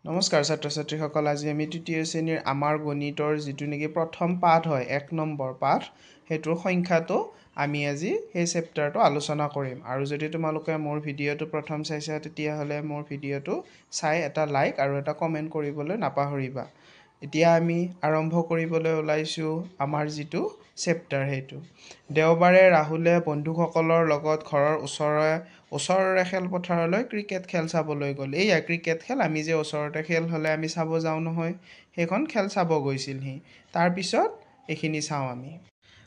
নমস্কাৰ ছাত্ৰ ছাত্ৰীসকল আজি আমি তৃতীয় শ্ৰেণীৰ আমাৰ গণিতৰ যিটো নেকি প্ৰথম পাঠ হয় 1 নম্বৰ পাঠ হেতুৰ সংখ্যাটো আমি আজি সেই চেপ্টাৰটো আলোচনা কৰিম আৰু যদি তোমালোকে মোৰ ভিডিঅটো প্ৰথম চাইছা তেতিয়া হলে মোৰ ভিডিঅটো চাই এটা লাইক আৰু এটা কমেন্ট কৰিবলৈ নাপাহৰিবা এতিয়া আমি আৰম্ভ কৰিবলৈ ওলাইছো আমাৰ যিটো চেপ্টাৰ হেতু দেওবাৰে ৰাহুলে বন্ধুসকলৰ লগত ঘৰৰ ওচৰৰে খেলপথাৰলৈ ক্ৰিকেট খেল চাবলৈ গ'ল এইয়া ক্ৰিকেট খেল আমি যে ওচৰতে খেল হলে আমি চাব যাও নহয় সেইখন খেল চাব গৈছিল হি তাৰ পিছত এখিনি চাও আমি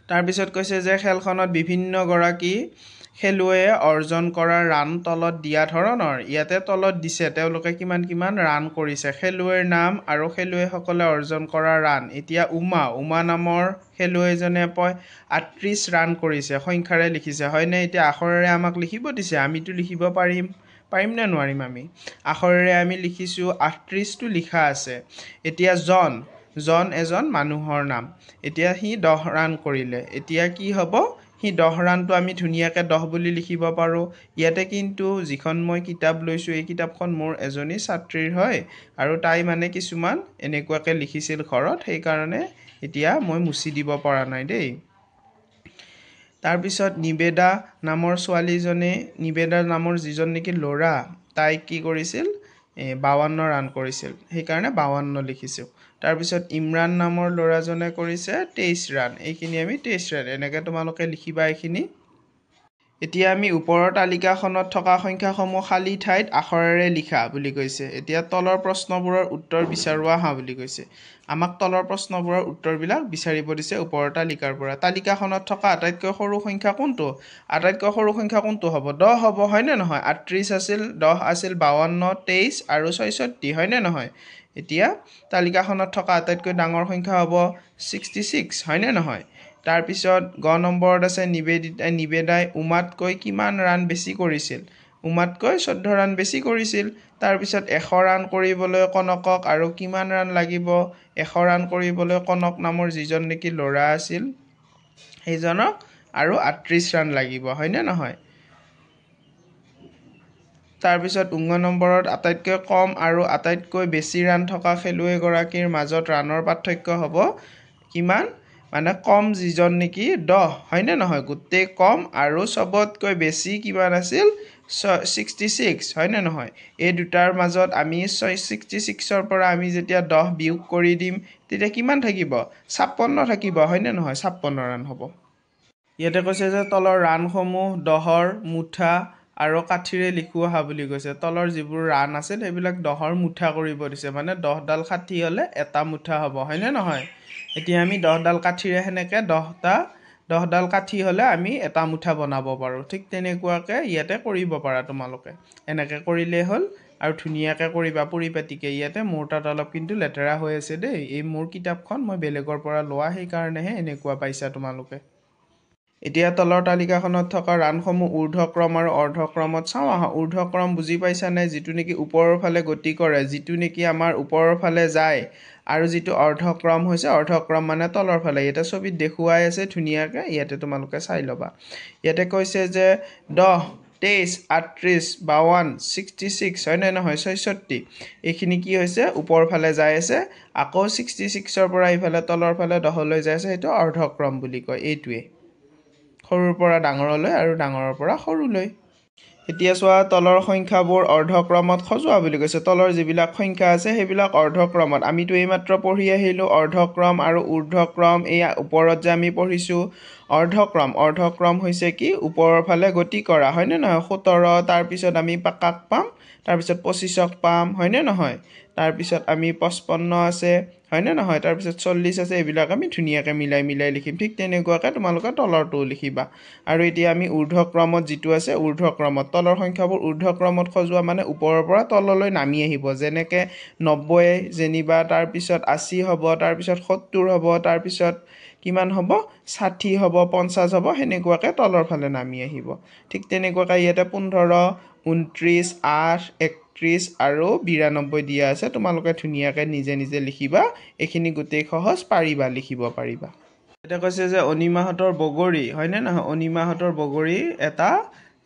তাৰ পিছত কৈছে যে খেলখনত বিভিন্ন গৰাকী খেলুৱৈয়ে অৰ্জন কৰা ৰান তলত দিয়া ধৰণৰ ইয়াতে তলত দিছে তেওঁলোকে কিমান ৰান কৰিছে খেলুৱৈৰ নাম আৰু খেলুৱৈসকলে অৰ্জন কৰা ৰান এতিয়া উমা নামৰ খেলুৱৈজনে 38 ৰান কৰিছে সংখ্যাৰে লিখিছে হয়নে এতিয়া আখৰেৰে আমাক লিখিব দিছে আমিতো লিখিব পাৰিম নে নোৱাৰিম আমি আখৰেৰে আমি লিখিছো 38 টো লিখা আছে এতিয়া জন এজন মানুহৰ নাম এতিয়া হি 10 ৰান কৰিলে এতিয়া কি হ'ব হি 10 ৰানটো আমি ধুনিয়াকে 10 বুলি লিখিব পাৰো ইয়াতে কিন্তু যিখন মই কিতাপ লৈছো এই কিতাপখন মোৰ এজনী ছাত্ৰীৰ হয় আৰু তাই মানে কিছুমান এনেকুৱাকে লিখিছিল ঘৰত সেই কাৰণে এতিয়া মই মুছি দিব পৰা নাই দেই তাৰ পিছত নিবেদা নামৰ ছোৱালীজনে নিবেদা নামৰ যিজন নেকি ল'ৰা তাই কি কৰিছিল 52 ৰান কৰিছিল সেই কাৰণে 52 লিখিছো তাৰ পিছত ইমৰান নামৰ ল'ৰাজনে কৰিছে 23 ৰান এইখিনি আমি 23 ৰান এনেকৈ তোমালোকে লিখিবা এইখিনি এতিয়া আমি ওপৰৰ তালিকাখনত থকা সংখ্যাসমূহ খালী ঠাইত আখৰেৰে লিখা বুলি কৈছে এতিয়া তলৰ প্ৰশ্নবোৰৰ উত্তৰ বিচাৰোৱা হা বুলি কৈছে আমাক তলৰ প্ৰশ্নবোৰৰ উত্তৰবিলাক বিচাৰিব দিছে ওপৰৰ তালিকাৰ পৰা তালিকাখনত থকা আটাইতকৈ সৰু সংখ্যা কোনটো হ'ব 10 হ'ব হয় নে নহয় 38 আছিল 10 আছিল 52 23 আৰু 66 হয় নে নহয় এতিয়া তালিকাখনত থকা আটাইতকৈ ডাঙৰ সংখ্যা হ'ব 66 হয় নে নহয় তাৰ পিছত গ নম্বৰত আছে নিবেদাই উমাতকৈ কিমান ৰান বেছি কৰিছিল উমাতকৈ 14 ৰান বেছি কৰিছিল তাৰ পিছত 100 ৰান কৰিবলৈ কনকক আৰু কিমান ৰান লাগিব 100 ৰান কৰিবলৈ কনক নামৰ যিজন নেকি ল'ৰা আছিল সেইজনক আৰু 38 ৰান লাগিব হয় নে নহয় তাৰ পিছত 19 নম্বৰত আটাইতকৈ কম আৰু আটাইতকৈ বেছি ৰান থকা খেলুৱৈ গৰাকীৰ মাজত ৰানৰ পাৰ্থক্য হ'ব কিমান মানে কম যিজন নেকি 10 হয় নে নহয় গুটেই কম আৰু সবতকৈ বেছি কিমান আছিল 66 হয় নে নহয় এই দুটাৰ মাজত আমি 66 ৰ পৰা আমি যেতিয়া 10 বিয়োগ কৰি দিম তেতিয়া কিমান থাকিব 56 থাকিব হয় নে নহয় 56 ৰান হ'ব ইয়াতে কৈছে যে তলৰ ৰানসমূহ 10ৰ মুঠা আৰু কাঠিৰে লিখোৱা বুলি কৈছে তলৰ যিবোৰ ৰান আছিল সেইবিলাক 10ৰ মুঠা কৰিব দিছে মানে 10 ডাল কাঠি হলে এটা মুঠা হ'ব হয় নে নহয় এতিয়া আমি 10 ডাল কাঠিৰে হেনেকে 10 ডাল কাঠি হলে আমি এটা মুঠা বনাব পাৰো ঠিক তেনেকুৱাকে ইয়াতে কৰিব পাৰা তোমালোকে এনেকে কৰিলে হ'ল আৰু ধুনিয়াকে কৰিবা পৰিপাটিকে ইয়াতে মোৰ তাত অলপ কিন্তু লেতেৰা হৈ আছে দেই এই মোৰ কিতাপখন মই বেলেগৰ পৰা লোৱা সেই কাৰণেহে এনেকুৱা পাইছা তোমালোকে এতিয়া তলৰ তালিকাখনত থকা ৰানসমূহ ঊৰ্ধ্বক্ৰম আৰু অৰ্ধক্ৰমত চাওঁ আহা ঊৰ্ধ্বক্ৰম বুজি পাইছা নে যিটো নেকি ওপৰৰ ফালে গতি কৰে যিটো নেকি আমাৰ ওপৰৰ ফালে যায় আৰু যিটো অৰ্ধক্ৰম হৈছে অৰ্ধক্ৰম মানে তলৰ ফালে এটা ছবিত দেখুৱাই আছে ধুনিয়াকে ইয়াতে তোমালোকে চাই লবা ইয়াতে কৈছে যে 10 23 38 52 66 হয় নে নহয় 66 এইখিনি কি হৈছে ওপৰৰ ফালে যায় আছে আকৌ 66 ৰ পৰা ইফালে তলৰ ফালে 10 লৈ যায় আছে সেইটো অৰ্ধক্ৰম বুলি কয় এইটোৱে সৰুৰ পৰা ডাঙৰলৈ আৰু ডাঙৰৰ পৰা সৰুলৈ এতিয়া চোৱা তলৰ সংখ্যাবোৰ অৰ্ধক্ৰমত সজোৱা বুলি কৈছে তলৰ যিবিলাক সংখ্যা আছে সেইবিলাক অৰ্ধক্ৰমত আমিতো এইমাত্ৰ পঢ়ি আহিলো অৰ্ধক্ৰম আৰু ঊৰ্ধ্বক্ৰম এই ওপৰত যে আমি পঢ়িছো অৰ্ধক্ৰম হৈছে কি ওপৰৰ ফালে গতি কৰা হয় নে নহয় 17 তাৰ পিছত আমি কাক পাম তাৰ পিছত 25ক পাম হয় নে নহয় তাৰ পিছত আমি 55 আছে হয় নে নহয় তাৰ পিছত 40 আছে এইবিলাক আমি ধুনিয়াকে মিলাই লিখিম ঠিক তেনেকুৱাকে তোমালোকে তলৰটো লিখিবা আৰু এতিয়া আমি ঊৰ্ধ্বক্ৰমত যিটো আছে ঊৰ্ধ্বক্ৰমত তলৰ সংখ্যাবোৰ ঊৰ্ধ্বক্ৰমত সজোৱা মানে ওপৰৰ পৰা তললৈ নামি আহিব যেনেকে 90 যেনিবা তাৰ পিছত 80 হ'ব তাৰ পিছত 70 হ'ব তাৰ পিছত কিমান হ'ব 60 হ'ব 50 হ'ব হেনেকুৱাকে তলৰ ফালে নামি আহিব ঠিক তেনেকুৱাকে ইয়াতে 15 29 8 31 আৰু 92 দিয়া আছে তোমালোকে ধুনিয়াকে নিজে লিখিবা এইখিনি গোটেই সহজ পাৰিবা লিখিব পাৰিবা এটা কৈছে যে অনিমাহতৰ বগৰী হয় নে নহয় অনিমাহতৰ বগৰী এটা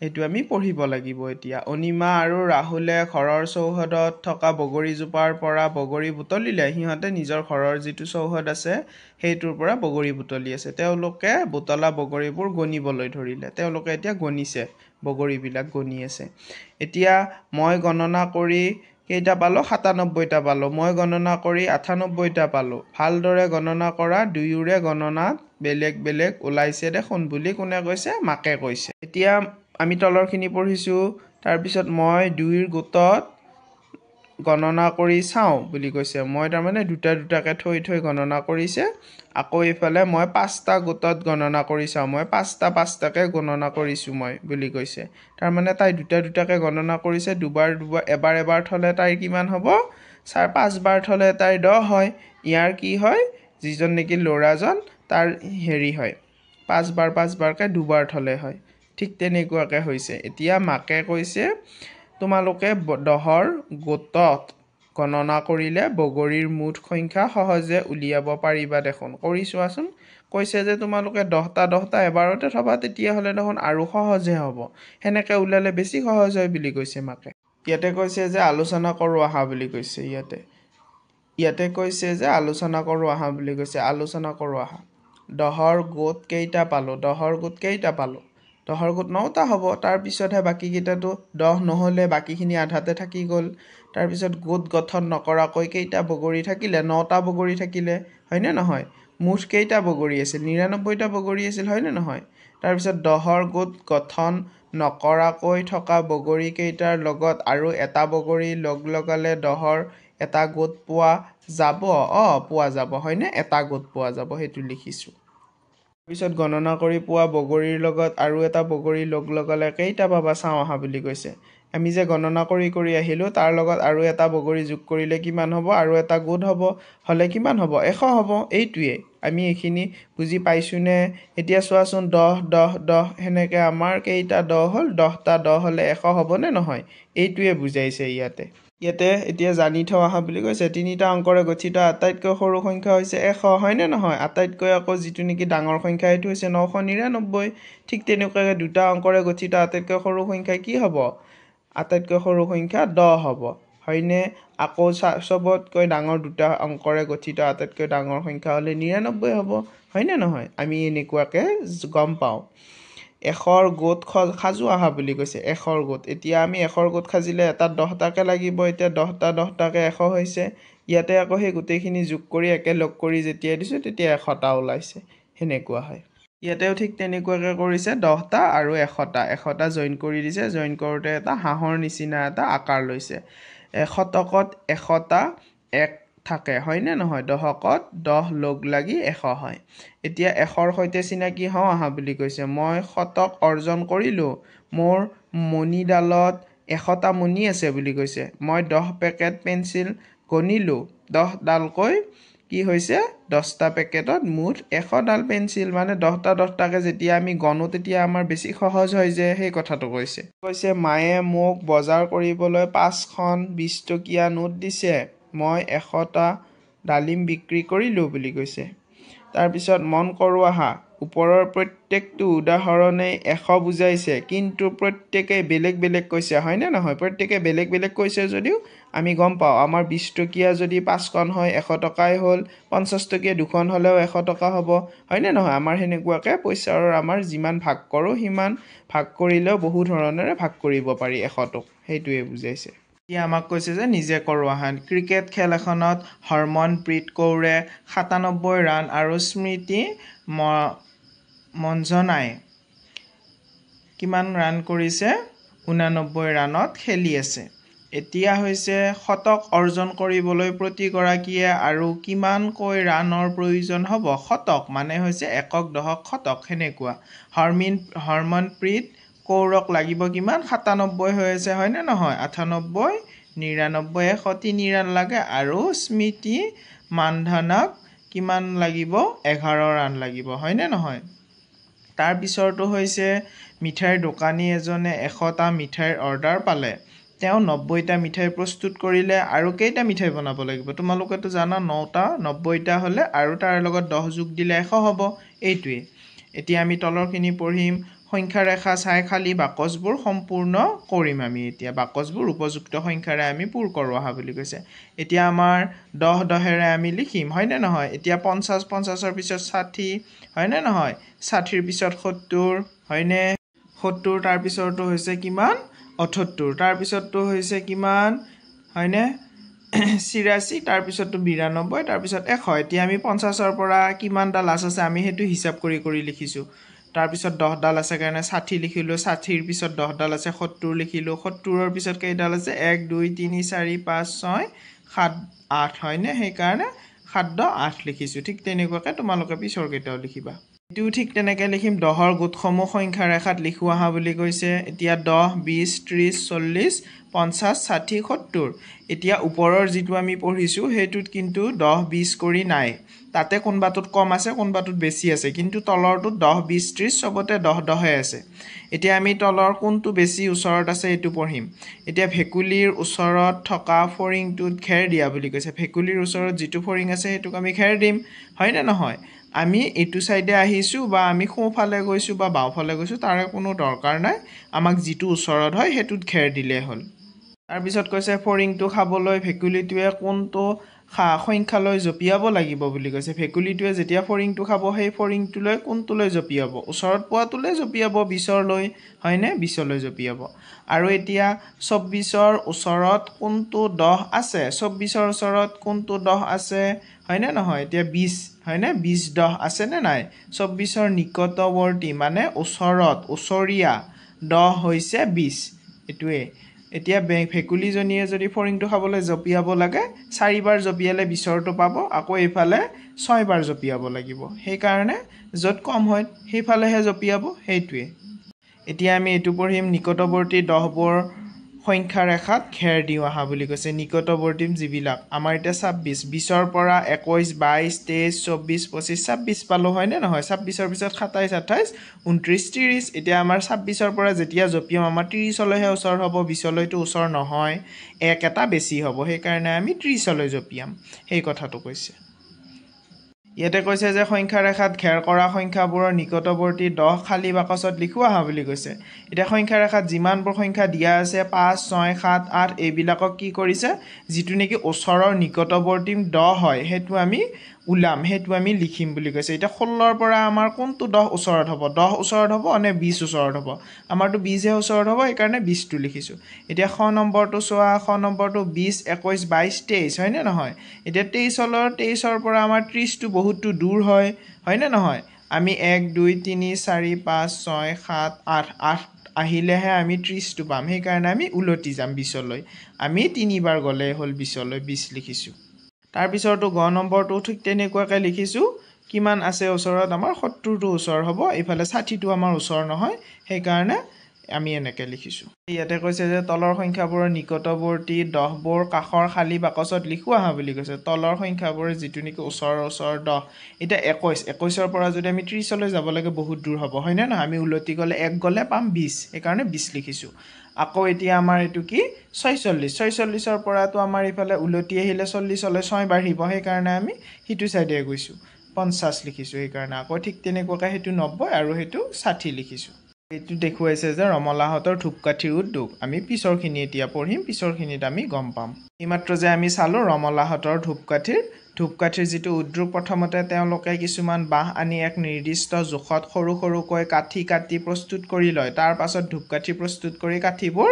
এইটো আমি পঢ়িব লাগিব এতিয়া অনিমা আৰু ৰাহুলে ঘৰৰ চৌহদত থকা বগৰীজোপাৰ পৰা বগৰী বুটলিলে সিহঁতে নিজৰ ঘৰৰ যিটো চৌহদ আছে সেইটোৰ পৰা বগৰী বুটলি আছে তেওঁলোকে বুটলা বগৰীবোৰ গণিবলৈ ধৰিলে তেওঁলোকে এতিয়া গণিছে বগৰীবিলাক গণি আছে এতিয়া মই গণনা কৰি কেইটা পালো ৯৭টা পালো মই গণনা কৰি ৯৮টা পালো ভালদৰে গণনা কৰা দুয়োৰে গণনাত বেলেগ বেলেগ ওলাইছে দেখোন বুলি কোনে কৈছে মাকে কৈছে এতিয়া আমি তলৰখিনি পঢ়িছোঁ তাৰপিছত মই দুইৰ গোটত গণনা কৰি চাওঁ বুলি কৈছে মই তাৰমানে দুটা দুটাকৈ থৈ থৈ গণনা কৰিছে আকৌ এইফালে মই ৫টা গোটত গণনা কৰি চাওঁ মই পাঁচটাকৈ গণনা কৰিছোঁ মই বুলি কৈছে তাৰমানে তাই দুটা দুটাকৈ গণনা কৰিছে দুবাৰ এবাৰ থ'লে তাইৰ কিমান হ'ব ৫বাৰ থ'লে তাইৰ ১০ হয় ইয়াৰ কি হয় যিজন নেকি ল'ৰাজন তাৰ হেৰি হয় ৫বাৰকৈ দুবাৰ থ'লে হয় ঠিক তেনেকুৱাকৈ হৈছে এতিয়া মাকে কৈছে তোমালোকে ১০ৰ গোটত গণনা কৰিলে বগৰীৰ মুঠ সংখ্যা সহজে উলিয়াব পাৰিবা দেখোন কৰি চোৱাচোন কৈছে যে তোমালোকে ১০টা এবাৰতে থবা তেতিয়াহ'লে দেখোন আৰু সহজে হ'ব সেনেকৈ ওলালে বেছি সহজ হয় বুলি কৈছে মাকে ইয়াতে কৈছে যে আলোচনা কৰোঁ আহা বুলি কৈছে ইয়াতে কৈছে যে আলোচনা কৰোঁ আহা বুলি কৈছে আলোচনা কৰোঁ আহা ১০ৰ গোট কেইটা পালোঁ ১০ৰ গোট কেইটা পালোঁ ১০ৰ গোট ৯টা হ'ব তাৰপিছতহে বাকীকেইটাতো ১০ নহ'লে বাকীখিনি আধাতে থাকি গ'ল তাৰপিছত গোট গঠন নকৰাকৈ কেইটা বগৰী থাকিলে ৯টা বগৰী থাকিলে হয়নে নহয় মুঠ কেইটা বগৰী আছিল ৯৯টা বগৰী আছিল হয়নে নহয় তাৰপিছত 10ৰ গোট গঠন নকৰাকৈ থকা বগৰী কেইটাৰ লগত আৰু এটা বগৰী লগালে 10ৰ এটা গোট পোৱা যাব পোৱা যাব হয়নে এটা গোট পোৱা যাব সেইটো লিখিছোঁ তাৰপিছত গণনা কৰি পোৱা বগৰীৰ লগত আৰু এটা বগৰী লগালে কেইটা পাবা চাওঁ আহা বুলি কৈছে আমি যে গণনা কৰি আহিলোঁ তাৰ লগত আৰু এটা বগৰী যোগ কৰিলে কিমান হ'ব আৰু এটা গোট হ'ব হ'লে কিমান হ'ব ১০০ হ'ব এইটোৱে আমি এইখিনি বুজি পাইছোঁনে এতিয়া চোৱাচোন ১০ সেনেকৈ আমাৰ কেইটা ১০ হ'ল 10টা ১০ হ'লে ১০০ হ'বনে নহয় এইটোৱে বুজাইছে ইয়াতে এতিয়া জানি থোৱা আহা বুলি কৈছে ৩টা অংকৰে গঠিত আটাইতকৈ সৰু সংখ্যা হৈছে ১০০ হয়নে নহয় আটাইতকৈ আকৌ যিটো নেকি ডাঙৰ সংখ্যা সেইটো হৈছে ৯৯৯ ঠিক তেনেকুৱাকৈ দুটা অংকৰে গঠিত আটাইতকৈ সৰু সংখ্যা কি হ'ব আটাইতকৈ সৰু সংখ্যা ১০ হ'ব হয়নে আকৌ চবতকৈ ডাঙৰ দুটা অংকৰে গঠিত আটাইতকৈ ডাঙৰ সংখ্যা হ'লে ৯৯ হ'ব হয়নে নহয় আমি এনেকুৱাকৈ গম পাওঁ ১০০ৰ গোট সাজো আহা বুলি কৈছে ১০০ৰ গোট এতিয়া আমি ১০০ৰ গোট সাজিলে এটাত 10টাকৈ লাগিব এতিয়া 10টাকৈ ১০০ হৈছে ইয়াতে আকৌ সেই গোটেইখিনি যোগ কৰি একেলগ কৰি যেতিয়া দিছোঁ তেতিয়া ১০০টা ওলাইছে সেনেকুৱা হয় ইয়াতেও ঠিক তেনেকুৱাকৈ কৰিছে 10টা আৰু ১০০টা জইন কৰি দিছে জইন কৰোঁতে এটা হাঁহৰ নিচিনা এটা আকাৰ লৈছে শতকত ১০০টা ১ থাকে হয়নে নহয় দশকত ১০ লগ লাগি ১০০ হয় এতিয়া ১০০ৰ সৈতে চিনাকি হওঁ আহা বুলি কৈছে মই শতক অৰ্জন কৰিলোঁ মোৰ মণিডালত ১০০টা মণি আছে বুলি কৈছে মই 10 পেকেট পেঞ্চিল গণিলোঁ 10ডালকৈ কি হৈছে 10টা পেকেটত মুঠ ১০০ডাল পেঞ্চিল মানে 10টাকৈ যেতিয়া আমি গণো তেতিয়া আমাৰ বেছি সহজ হয় যে সেই কথাটো কৈছে মায়ে মোক বজাৰ কৰিবলৈ 5খন 20 টকীয়া নোট দিছে মই ১০০টা ডালিম বিক্ৰী কৰিলোঁ বুলি কৈছে তাৰপিছত মন কৰোঁ আহা ওপৰৰ প্ৰত্যেকটো উদাহৰণেই ১০০ বুজাইছে কিন্তু প্ৰত্যেকেই বেলেগ বেলেগ কৈছে হয়নে নহয় প্ৰত্যেকে বেলেগ বেলেগ কৈছে যদিও আমি গম পাওঁ আমাৰ 20 টকীয়া যদি 5খন হয় ১০০ টকাই হ'ল 50 টকীয়া 2খন হ'লেও ১০০ টকা হ'ব হয়নে নহয় আমাৰ সেনেকুৱাকৈ পইচাৰ আমাৰ যিমান ভাগ কৰোঁ সিমান ভাগ কৰিলেও বহু ধৰণেৰে ভাগ কৰিব পাৰি ১০০টোক সেইটোৱে বুজাইছে এতিয়া আমাক কৈছে যে নিজে কৰোঁ আহা ক্ৰিকেট খেল এখনত হৰমনপ্ৰীত কৌৰে ৯৭ ৰান আৰু স্মৃতি মঞ্জনাই কিমান ৰান কৰিছে ৮৯ ৰানত খেলি আছে এতিয়া হৈছে শতক অৰ্জন কৰিবলৈ প্ৰতিগৰাকীয়ে আৰু কিমানকৈ ৰানৰ প্ৰয়োজন হ'ব শতক মানে হৈছে একক দশক শতক সেনেকুৱা হৰমনপ্ৰীত কৌৰক লাগিব কিমান ৯৭ হৈ আছে হয়নে নহয় ৯৮ ৯৯ ১০৩ ৰান লাগে আৰু স্মৃতি মানধনাক কিমান লাগিব ১১ ৰান লাগিব হয়নে নহয় তাৰপিছৰটো হৈছে মিঠাইৰ দোকানী এজনে ১০০টা মিঠাইৰ অৰ্ডাৰ পালে তেওঁ ৯০টা মিঠাই প্ৰস্তুত কৰিলে আৰু কেইটা মিঠাই বনাব লাগিব তোমালোকেতো জানা 9টা ৯০টা হ'লে আৰু তাৰ লগত 10 যোগ দিলে ১০০ হ'ব এইটোৱে এতিয়া আমি তলৰখিনি পঢ়িম সংখ্যা ৰেখা চাই খালি বাকচবোৰ সম্পূৰ্ণ কৰিম আমি এতিয়া বাকচবোৰ উপযুক্ত সংখ্যাৰে আমি পূৰ কৰোঁ আহা বুলি কৈছে এতিয়া আমাৰ 10 10ৰে আমি লিখিম হয় নে নহয় এতিয়া 50 50ৰ পিছত 60 হয় নে নহয় 60ৰ পিছত 70 হয় নে 70 তাৰ পিছৰটো হৈছে কিমান 78 তাৰ পিছৰটো হৈছে কিমান হয় নে 86 তাৰ পিছৰটো 92 তাৰ পিছত 100 এতিয়া আমি 50ৰ পৰা কিমানটা লাছ আছে আমি হেতু হিসাব কৰি লিখিছো তাৰ পিছত 10 ডাল আছে কাৰণে 60 লিখিলো 60ৰ পিছত 10 ডাল আছে 70 লিখিলো 70ৰ পিছত কেইডাল আছে 1 2 3 4 5 6 7 8 হয় নে সেই কাৰণে 7 10 8 লিখিছো ঠিক তেনেকুৱাকৈ তোমালোকে পিছৰ কেইটাও লিখিবা এটো ঠিক তেনেকৈ লিখিম 10ৰ গুটসমূহ সংখ্যা ৰেখাত লিখু আহা বুলি কৈছে এতিয়া 10 20 30 40 50 60 70 এতিয়া ওপৰৰ যেটো আমি পঢ়িছো হেতুত কিন্তু 10 20 কৰি নাই তাতে কোনবাটোত কম আছে কোনবাটোত বেছি আছে কিন্তু তলৰটোত 10 20 30 সবতে 10 10 হে আছে এতিয়া আমি তলৰ কোনটো বেছি ওচৰত আছে এটো পঢ়িম এতিয়া ভেকুলিৰ ওচৰত থকা ফৰিংটোত ঘেৰ দিয়া বুলি কৈছে ভেকুলিৰ ওচৰত যেটো ফৰিং আছে হেতুক আমি ঘেৰ দিম হয় না নহয় আমি এটু সাইডে আহিছো বা আমি সোঁফালে গৈছো বা বাওঁফালে গৈছো তাৰে কোনো দৰকাৰ নাই আমাক যেটো ওচৰত হয় হেতুত ঘেৰ দিলে হল তাৰ পিছত কৈছে ফৰিংটো খাবলৈ ভেকুলিটোৱে কোনটো সংখ্যালৈ জপিয়াব লাগিব বুলি কৈছে ভেকুলিটোৱে যেতিয়া ফৰিংটো খাব সেই ফৰিংটোলৈ কোনটোলৈ জপিয়াব ওচৰত পোৱাটোলৈ জপিয়াব 20ৰ লৈ হয় নে 20লৈ জপিয়াব আৰু এতিয়া 24ৰ ওচৰত কোনটো 10 আছে 24ৰ ওচৰত কোনটো 10 আছে হয় নে নহয় এতিয়া 20 হয় নে 20 10 আছে নে নাই 24ৰ নিকটৱৰ্তী মানে ওচৰত ওচৰীয়া 10 হৈছে 20 এটোৱে এতিয়া ভেকুলি জনিয়ে যদি ফৰিংটো খাবলৈ জপিয়াব লাগে 4 বাৰ জপিয়ালে 20ৰটো পাব আকৌ এফালে 6 বাৰ জপিয়াব লাগিব সেই কাৰণে যত কম হয় সেইফালেহে জপিয়াব হেতুৱে এতিয়া আমি এটু পঢ়িম নিকটৱৰ্তী 10 বৰ সংখ্যা ৰেখাত ঘেৰ দিও আহা বুলি কৈছে নিকটৱৰ্তী যিবিলাক আমাৰ এটা 26 20ৰ পৰা 21 22 23 24 25 26 পালো হয় নে নহয় 26ৰ পিছত 27 28 29 30 এতিয়া আমাৰ 26ৰ পৰা যেতিয়া জপিয়াম আমাৰ 30 লৈহে ওচৰ হ'ব 20 লৈতো ওচৰ নহয় এক এটা বেছি হ'ব সেই কাৰণে আমি 30 লৈ জপিয়াম সেই কথাটো কৈছে ইয়াতে কৈছে যে সংখ্যা ৰেখাত ঘেৰ কৰা সংখ্যাবোৰৰ নিকটৱৰ্তী 10 খালি বাকচত লিখু আহা বুলি কৈছে এটা সংখ্যা ৰেখাত যিমানবোৰ সংখ্যা দিয়া আছে 5 6 7 8 এইবিলাকক কি কৰিছে যেটো নেকি ওচৰৰ নিকটৱৰ্তী 10 হয় হেতু আমি উলাম হেতু আমি লিখিম বুলি কৈছে এটা 16ৰ পৰা আমাৰ কোনটো 10 ওচৰত হ'ব 10 ওচৰত হ'ব নে 20 ওচৰত হ'ব আমাৰটো 20 হে ওচৰত হ'ব এই কাৰণে 20 টো লিখিছো এতিয়া খ নম্বৰটো সোৱা খ নম্বৰটো 20 21 22 23 হয় নে নহয় এতিয়া 23ৰ পৰা আমাৰ 30 টো বহুতটো দূৰ হয় নে নহয় আমি 1 2 3 4 5 6 7 8 8 আহিলেহে আমি 30 টো পাম সেই কাৰণে আমি উলটি যাম 20 লৈ আমি 3 বাৰ গলে হল 20 লৈ 20 লিখিছো তাৰ পিছৰটো গ নম্বৰটো ঠিক তেনেকুৱাকৈ লিখিছো কিমান আছে ওচৰত আমাৰ 70 টো ওচৰ হ'ব ইফালে 60 টো আমাৰ ওচৰ নহয় সেই কাৰণে আমি এনেকৈ লিখিছো ইয়াতে কৈছে যে তলৰ সংখ্যাবোৰৰ নিকটৱৰ্তী 10 বৰ কাখৰ খালি বাকচত লিখু আহা বুলি কৈছে তলৰ সংখ্যাবোৰৰ যেটো নেকি ওচৰ 10 এটা 21ৰ পৰা যদি আমি 30 লৈ যাব লাগে বহুত দূৰ হ'ব হয় না আমি উলটি গলে 1 গলে পাম 20 এই কাৰণে 20 লিখিছো আকৌ এতিয়া আমাৰ এটো কি 46ৰ পৰাটো আমাৰ ইফালে উলটি আহিলে 40 লৈ 6 বাঢ়িব সেই কাৰণে আমি হিটু সাইডে গৈছো 50 লিখিছো এই কাৰণে আকৌ ঠিক তেনেকুৱাকৈ হেতু 90 আৰু হেতু 60 লিখিছো এটো দেখুৱাইছে যে ৰমলাহতৰ ধূপকাঠিৰ উদ্যোগ আমি পিছৰখিনি এতিয়া পঢ়িম পিছৰখিনিত আমি গম পাম এইমাত্ৰ যে আমি চালো ৰমলাহতৰ ধূপকাঠিৰ যেটো উদ্যোগ প্ৰথমতে তেওঁলোকে কিছুমান বাহ আনি এক নিৰ্দিষ্ট জোখত সৰু সৰুকৈ কাটি প্ৰস্তুত কৰি লয় তাৰ পাছত ধূপকাঠি প্ৰস্তুত কৰি কাঠিবোৰ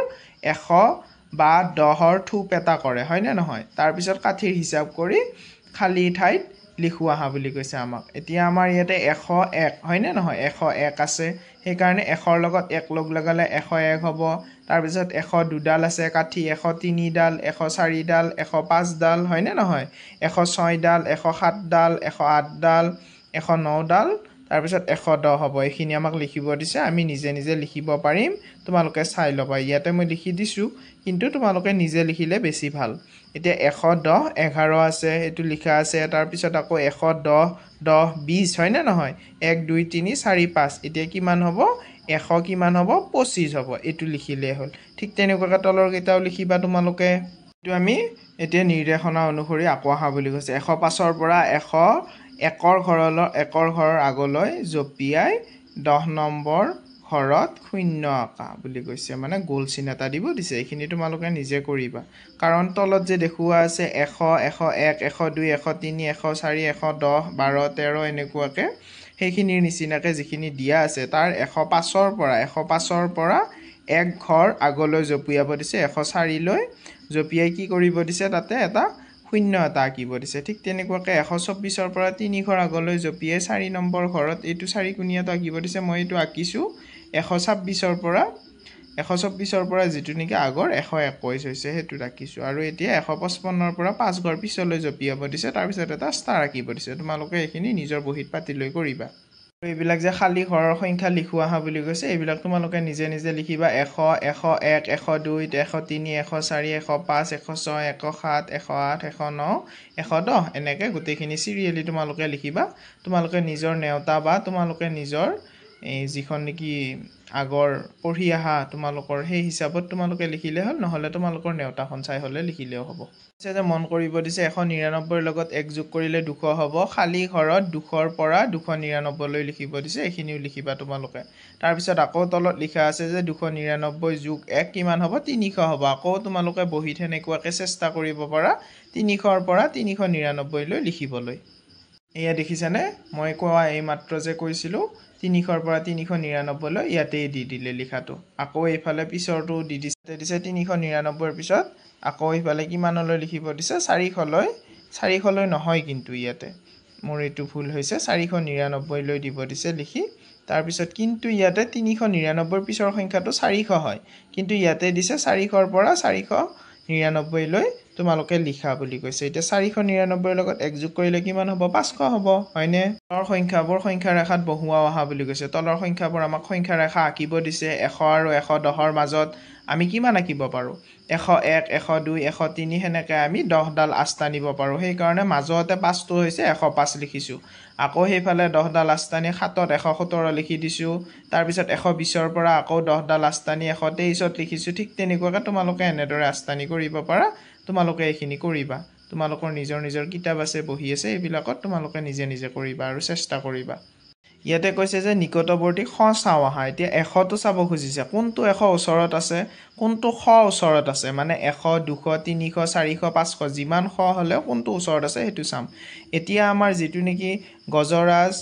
100 বা 10ৰ থুপ এটা কৰে হয় নে নহয় তাৰ পিছত কাঠিৰ হিচাপ কৰি খালি ঠাইত লিখু আহা বুলি কৈছে আমাক এতিয়া আমাৰ ইয়াতে 101 হয় নে নহয় 101 আছে সেই কাৰণে 100ৰ লগত 1 লগ লগালে 101 হ'ব তাৰ পিছত 102 ডাল আছে কাঠি 103 ডাল 104 ডাল 105 ডাল হয় নে নহয় 106 ডাল 107 ডাল 108 ডাল 109 ডাল তাৰ পিছত 110 হ'ব এইখিনি আমাক লিখিব দিছে আমি নিজে নিজে লিখিব পাৰিম তোমালোকে চাই লবা ইয়াতে মই লিখি দিছো কিন্তু তোমালোকে নিজে লিখিলে বেছি ভাল এতিয়া 110 11 আছে এটো লিখা আছে তাৰ পিছত আকৌ 110 10 20 হয় না নহয় 1 2 3 4 5 এতিয়া কিমান হ'ব 100 কিমান হ'ব 25 হ'ব এটো লিখিলে হল ঠিক তেনেকুৱাকৈ তলৰ কেইটাও লিখিবা তোমালোকে এটো আমি এতিয়া নিৰ্দেশনা অনুসৰি আকৌ আহা বুলি কৈছে 105ৰ পৰা 101ৰ ঘৰৰ আগলৈ জপিয়াই 10 নম্বৰ ঘৰত শূন্য আঁকা বুলি কৈছে মানে গোল চিন এটা দিব দিছে এইখিনি তোমালোকে নিজে কৰিবা কাৰণ তলত যে দেখুৱা আছে 100 101 102 103 104 110 12 13 এনেকুৱাকে সেইখিনিৰ নিচিনাকে যিখিনি দিয়া আছে তাৰ 105ৰ পৰা এক ঘৰ আগলৈ জপিয়াব দিছে 104 লৈ জপিয়াই কি কৰিব দিছে তাতে এটা শূন্য এটা আঁকিব দিছে ঠিক তেনেকুৱাকে 124ৰ পৰা 3 ঘৰ আগলৈ জপিয়াই 4 নম্বৰ ঘৰত এইটো 4 কোণীয়াটো আঁকিব দিছে মই এইটো আঁকিছো 124ৰ পৰা যেটো নেকি আগৰ 121 হৈছে হেতু ৰাখিছো আৰু এতিয়া 155ৰ পৰা 5 ঘৰ পিছলৈ জপিয়াব দিছে তাৰ পিছত এটা ষ্টাৰ আঁকিব দিছে তোমালোকে এইখিনি নিজৰ বহিত পাতি লৈ কৰিবা এইবিলাক যে খালি ঘৰৰ সংখ্যা লিখুৱা হা বুলি কৈছে এইবিলাক তোমালোকে নিজে নিজে লিখিবা 100 101 102 103 104 105 106 107 108 109 110 এনেকে গোটেইখিনি সিৰিয়েলি তোমালোকে লিখিবা তোমালোকে নিজৰ নেওতা বা তোমালোকে নিজৰ যিখন নেকি আগৰ পঢ়ি আহা তোমালোকৰ সেই হিচাপত তোমালোকে লিখিলে হল নহলে তোমালোকৰ নেওতাখন চাই হলে লিখিলেও হ'ব যে মন কৰিব দিছে 199 ৰ লগত 1 যোগ কৰিলে 200 হ'ব খালি ঘৰত 200ৰ পৰা 299 লৈ লিখিব দিছে এইখিনিও লিখিবা তোমালোকে তাৰ পিছত আকৌ তলত লিখা আছে যে 299 যোগ 1 কিমান হ'ব 300 হ'ব আকৌ তোমালোকে বহি থেনেকুৱাকে চেষ্টা কৰিব পাৰা 300ৰ পৰা 399 লৈ লিখিবলৈ এয়া দেখিছানে মই কোৱা এই মাত্ৰ যে কৈছিলো 300ৰ পৰা 399 লৈ ইয়াতে দি দিলে লিখাটো আকৌ এইফালে পিছৰটো দি দিছে 399ৰ পিছত আকৌ এইফালে কিমানলৈ লিখিব দিছে 400 লৈ নহয় কিন্তু ইয়াতে মোৰ এইটো ভুল হৈছে 499 লৈ দিব দিছে লিখি তাৰ পিছত কিন্তু ইয়াতে 399ৰ পিছৰ সংখ্যাটো 400 হয় কিন্তু ইয়াতে দিছে 400ৰ পৰা 499 লৈ তোমালোকে লিখা বুলি কৈছে এটা 499ৰ লগত 1 যোগ কৰিলে কিমান হ'ব 500 হ'ব হয়নে তলৰ সংখ্যা ৰেখাত বহুৱা অহা বুলি কৈছে তলৰ সংখ্যাবোৰ আমাক সংখ্যা ৰেখা আঁকিব দিছে 100 আৰু 110ৰ মাজত আমি কিমান আঁকিব পাৰো 101 102 103 হেনেকে আমি 10 ডাল আস্তা নিব পাৰো সেই কাৰণে মাজতে 5টো হৈছে 105 লিখিছো আকৌ হেইফালে 10 ডাল আস্তানি 7ত 117 লিখি দিছো তাৰ পিছত 120ৰ পৰা আকৌ 10 ডাল আস্তানি 123ত লিখিছো ঠিক তেনেকুৱাকে তোমালোকে এনেদৰে আস্তানি কৰিব পাৰা তোমালোকে এইখিনি কৰিবা তোমালোকৰ নিজৰ কিতাপ আছে বহি আছে এইবিলাকত তোমালোকে নিজে নিজে কৰিবা আৰু চেষ্টা কৰিবা ইয়াতে কৈছে যে নিকটৱৰ্তী খ চাও আহা এতিয়া 100 টো চাব খুজিছে কোনটো 100 ওচৰত আছে কোনটো খ ওচৰত আছে মানে 100 200 300 400 500 যিমান খ হলে কোনটো ওচৰত আছে হেতু চাম এতিয়া আমাৰ যেটো নেকি গজৰাজ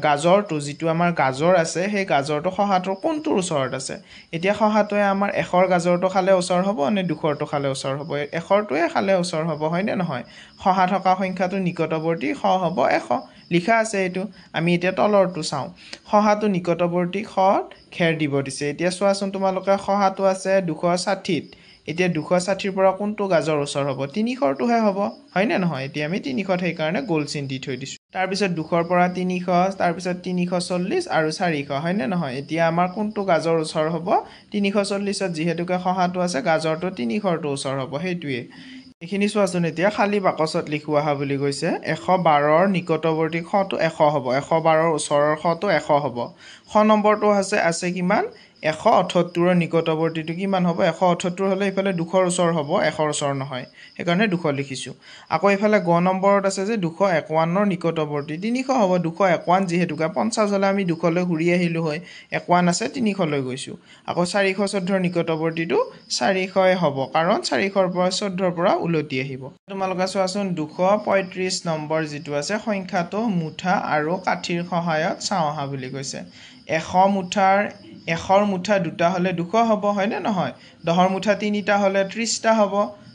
গাজৰটো যেটো আমাৰ গাজৰ আছে সেই গাজৰটো খহাটোৰ কোনটোৰ ওচৰত আছে এতিয়া খহাটোৱে আমাৰ 100ৰ গাজৰটো খালে ওচৰ হ'ব নে 200ৰটো খালে ওচৰ হ'ব 100ৰটোৱে খালে ওচৰ হ'ব হয় নে নহয় খহা থকা সংখ্যাটো নিকটৱৰ্তী খ হ'ব 100 লিখা আছে এটো আমি এতিয়া তলৰটো চাও খহাটো নিকটৱৰ্তী খত খেৰ দিব দিছে এতিয়া চোৱাচোন তোমালোকে খহাটো আছে 260ত এতিয়া 260ৰ পৰা কোনটো গাজৰ ওচৰ হ'ব 300ৰটোহে হ'ব হয় নে নহয় এতিয়া আমি 300ত সেই কাৰণে গোল চিন দি থৈ দিছো তাৰ পিছত 200ৰ পৰা 300 তাৰ পিছত 340 আৰু 400 হয় নে নহয় এতিয়া আমাৰ কোনটো গাজৰ ওচৰ হ'ব 340ত যিহেতুকে খহাটো আছে গাজৰটো 300ৰটো ওচৰ হ'ব হেতুৱে এইখিনি চোৱাচোন এতিয়া খালি বাকচত লিখুৱা হা বুলি কৈছে 112ৰ নিকটৱৰ্তী খটো 100 হ'ব 112ৰ ওচৰৰ খটো 100 হ'ব খ নম্বৰটো আছে কিমান 178ৰ নিকটৱৰ্তীটো কিমান হ'ব 178 হলে ইফালে 200ৰ ওচৰ হ'ব 100ৰ ওচৰ নহয় সেই কাৰণে 200 লিখিছো আকৌ ইফালে গ নম্বৰত আছে যে 251ৰ নিকটৱৰ্তী 300 হ'ব 251 যিহেতুকে 50 হলে আমি 200 লৈ ঘূৰি আহিলো হয় 51 আছে 300 লৈ গৈছো আকৌ 414ৰ নিকটৱৰ্তীটো 400 হ'ব কাৰণ 400ৰ পৰা 14ৰ পৰা উলতি আহিব তোমালোকে চোৱাচোন 235 নম্বৰ যেটো আছে সংখ্যাটো মুঠা আৰু কাঠিৰ সহায়ত চাও আহা বুলি কৈছে 100ৰ মুঠা দুটা হলে 200 হ'ব হয় নে নহয় 10ৰ মুঠা তিনিটা হলে 30টা হ'ব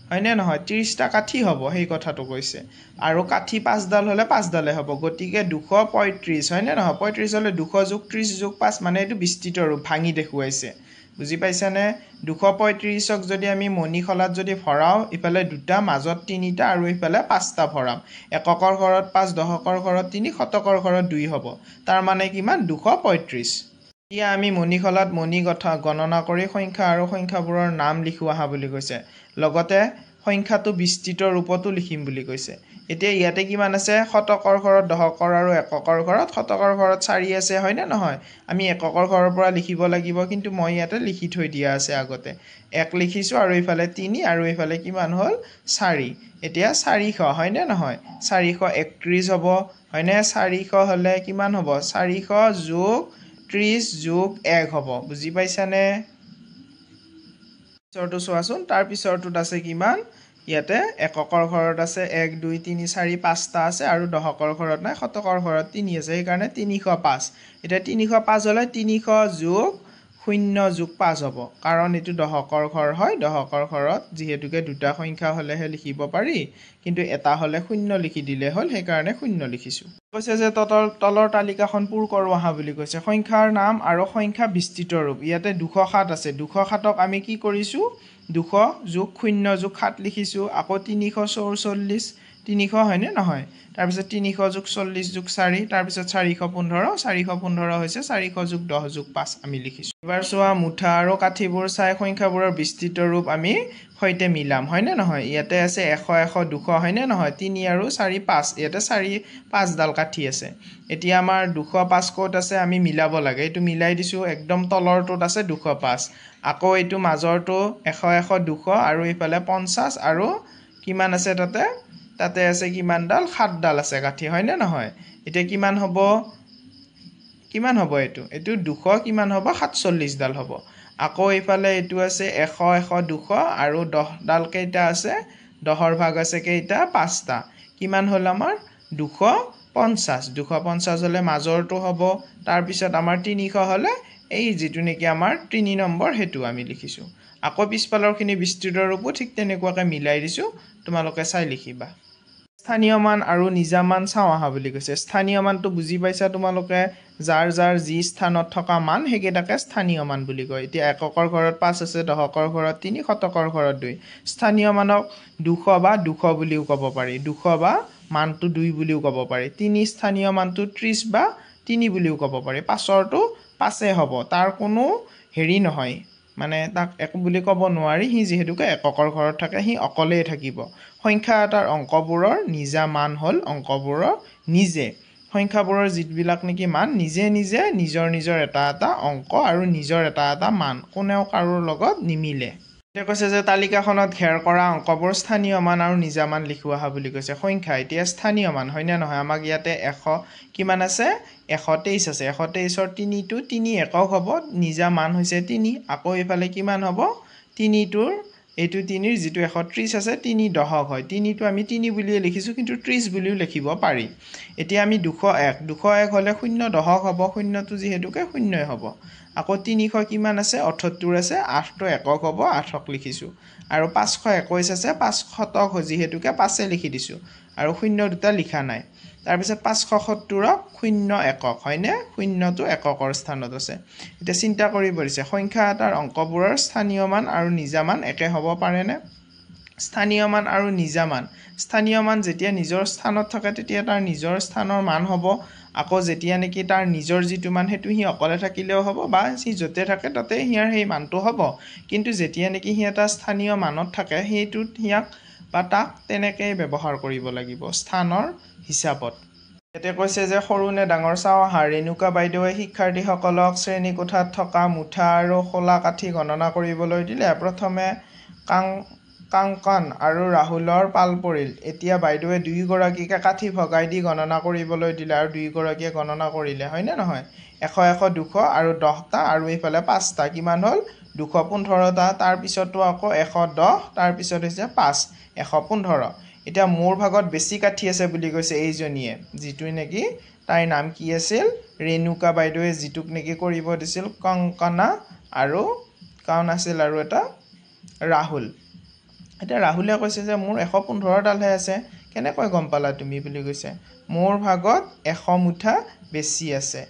হয় নে নহয় 30টা কাঠি হ'ব সেই কথাটো কৈছে আৰু কাঠি 5 ডাল হলে 5 ডালে হ'ব গতিকে 235 হয় নে নহয় 35 হলে 200 যোগ 30 যোগ 5 মানে এটো বিস্তৃত ৰূপ ভাঙি দেখুৱাইছে বুজি পাইছানে 235ক যদি আমি মণিখলাত যদি ভৰাও ইফালে দুটা মাজত তিনিটা আৰু ইফালে পাঁচটা ভৰাম এককৰ ঘৰত 5 দহকৰ ঘৰত 3 শতকৰ ঘৰত 2 হ'ব তাৰ মানে কিমান 235 এতিয়া আমি মণিখলাত মণি গণনা কৰি সংখ্যা আৰু সংখ্যাবোৰৰ নাম লিখুৱা হা বুলি কৈছে লগতে সংখ্যাটো বিস্তৃত ৰূপতো লিখিম বুলি কৈছে এতিয়া ইয়াতে কিমান আছে শতকৰ ঘৰত দহকৰ আৰু এককৰ ঘৰত শতকৰ ঘৰত 4 আছে হয় নে নহয় আমি এককৰ ঘৰৰ পৰা লিখিব লাগিব কিন্তু মই ইয়াতে লিখি থৈ দিয়া আছে আগতে 1 লিখিছো আৰু ইফালে 3 আৰু ইফালে কিমান হল 4 এতিয়া 400 হয় নে নহয় 431 হ'ব হয় নে 400 হলে কিমান হ'ব 400 যোগ 30 যোগ 1 হ'ব বুজি পাইছানে পিছৰটো চোৱাচোন তাৰ পিছৰটোত আছে কিমান ইয়াতে এককৰ ঘৰত আছে 1 2 3 4 5টা আছে আৰু দহকৰ ঘৰত নাই শতকৰ ঘৰত 3 আছে সেইকাৰণে 305 এটা 305 হলে 300 যোগ 0 যোগ 5 হ'ব কাৰণ এটো দহকৰ ঘৰ হয় দহকৰ ঘৰত যেহেতুকে দুটা সংখ্যা হলেহে লিখিব পাৰি কিন্তু এটা হলে 0 লিখি দিলে হল সেইকাৰণে 0 লিখিছো কৈছে যে তলৰ তালিকাখন পূৰ কৰো আহা বুলি কৈছে সংখ্যাৰ নাম আৰু সংখ্যা বিস্তৃত ৰূপ ইয়াতে 207 আছে 207ক আমি কি কৰিছো 200 যোগ 0 যোগ 7 লিখিছো আকৌ 344 300 হয়নে নহয় তাৰ পিছত 300 যোগ 40 যোগ 4 তাৰ পিছত 415 হৈছে 400 যোগ 10 যোগ 5 আমি লিখিছো এবাৰ চোৱা মুঠা আৰু কাঠিবোৰ চাই সংখ্যাবোৰৰ বিস্তৃত ৰূপ আমি হৈতে মিলাম হয়নে নহয় ইয়াতে আছে 100 100 200 হয়নে নহয় 3 আৰু 4 5 ইয়াতে 4 5 ডাল কাঠি আছে এতিয়া আমাৰ 205 কোট আছে আমি মিলাব লাগে এটো মিলাই দিছো একদম তলৰটোত আছে 205 আকৌ এটো মাজৰটো 100 100 200 আৰু ইফালে 50 আৰু কিমান আছে তাতে আছে কিমান ডাল 7 ডাল আছে কাঠি হয়নে নহয় এতিয়া কিমান হ'ব এটো 200 কিমান হ'ব 47 ডাল হ'ব আকৌ ইফালে এটো আছে 100 100 200 আৰু 10 ডাল কেইটা আছে 10ৰ ভাগ আছে কেইটা 5টা কিমান হল আমাৰ 250 হলে মাজৰটো হ'ব তাৰ পিছত আমাৰ 300 হলে এই যেটো নেকি আমাৰ 3 নম্বৰ হেতু আমি লিখিছো আকৌ পিছফালৰখিনি বিস্তৃত ৰূপো ঠিক তেনেকুৱাকৈ মিলাই দিছো তোমালোকে চাই লিখিবা স্থানীয় মান আৰু নিজা মান চাও আহা বুলি কৈছে স্থানীয় মানটো বুজি পাইছা তোমালোকে যাৰ যি স্থানত থকা মান হেকেটাকে স্থানীয় মান বুলি কয় এতিয়া এককৰ ঘৰত 5 আছে দহকৰ ঘৰত 3 শতকৰ ঘৰত 2 স্থানীয় মানক 200 বা 200 বুলিও ক'ব পাৰি 200 বা মানটো 2 বুলিও ক'ব পাৰি 3 স্থানীয় মানটো 30 বা 3 বুলিও ক'ব পাৰি পাছৰটো পাছে হ'ব তাৰ কোনো হেৰি নহয় মানে তাক এক বুলি ক'ব নোৱাৰি হি যেহেতুকে এককৰ ঘৰত থাকে হি অকলেই থাকিব সংখ্যা এটাৰ অংকবোৰৰ নিজা মান হল অংকবোৰৰ নিজে সংখ্যাবোৰৰ যিবিলাক নেকি মান নিজে নিজৰ এটা অংক আৰু নিজৰ এটা মান কোনেও কাৰোৰ লগত নিমিলে এতিয়া কৈছে যে তালিকাখনত ঘেৰ কৰা অংকবোৰ স্থানীয় মান আৰু নিজা মান লিখোৱা হা বুলি কৈছে সংখ্যা এতিয়া স্থানীয় মান হয়নে নহয় আমাক ইয়াতে 100 কিমান আছে 123 আছে 123ৰ 3 টো 3 একক হ'ব নিজা মান হৈছে 3 আকৌ ইফালে কিমান হ'ব 3 টোৰ এইটো 3ৰ যেটো 130 আছে 3 দহক হয় 3 টো আমি 3 বুলিয়ে লিখিছো কিন্তু 30 বুলিও লিখিব পাৰি এতিয়া আমি 201 হলে 0 দহক হ'ব 0 টো যেহেতুকে 0 হ'ব আকৌ 300 কিমান আছে 78 আছে 8 টো একক হ'ব 8ক লিখিছো আৰু 521 আছে 500ক যেহেতুকে 5 লিখি দিছো আৰু 0 দুটা লিখা নাই তাৰ পিছত 570ক 0 একক হয়নে 0 টো এককৰ স্থানত আছে এতিয়া চিন্তা কৰি পৰিছে সংখ্যা এটাৰ অংকবোৰৰ স্থানীয় মান আৰু নিজা মান একে হ'ব পাৰেনে স্থানীয় মান আৰু নিজা মান স্থানীয় মান যেতিয়া নিজৰ স্থানত থাকে তেতিয়া তাৰ নিজৰ স্থানৰ মান হ'ব আকৌ যেতিয়া নেকি তাৰ নিজৰ যিটো মান হেতু হি অকলে থাকিলেও হ'ব বা সি যতে থাকে তাতে হিয়াৰ সেই মানটো হ'ব কিন্তু যেতিয়া নেকি হি এটা স্থানীয় মানত থাকে হেতুত হিয়াক বা তাক তেনেকৈ ব্যৱহাৰ কৰিব লাগিব স্থানৰ হিচাপত এতে কৈছে যে সৰু নে ডাঙৰ চাও আহা ৰেণুকা বাইদেৱে শিক্ষাৰ্থীসকলক শ্ৰেণী কোঠাত থকা মুঠা আৰু খোলা কাঠি গণনা কৰিবলৈ দিলে প্ৰথমে কাংকন আৰু ৰাহুলৰ পাল পৰিল এতিয়া বাইদেৱে দুই গৰাকীকে কাঠি ভগাই দি গণনা কৰিবলৈ দিলে আৰু দুই গৰাকীয়ে গণনা কৰিলে হয়নে নহয় 100 100 200 আৰু 10টা আৰু ইফালে 5টা কিমান হল 215টা তাৰ পিছতো আকৌ 110 তাৰ পিছত হৈছে 5 115 এতিয়া মোৰ ভাগত বেছি কাঠি আছে বুলি কৈছে এইজনীয়ে যেটো নেকি তাইৰ নাম কি আছিল ৰেণুকা বাইদেৱে যেটোক নেকি কৰিব দিছিল কংকনা আৰু কাউন আছিল আৰু এটা ৰাহুল এতিয়া ৰাহুলে কৈছে যে মোৰ 115 ডালহে আছে কেনেকৈ গম পালা তুমি বুলি কৈছে মোৰ ভাগত 100 মুঠা বেছি আছে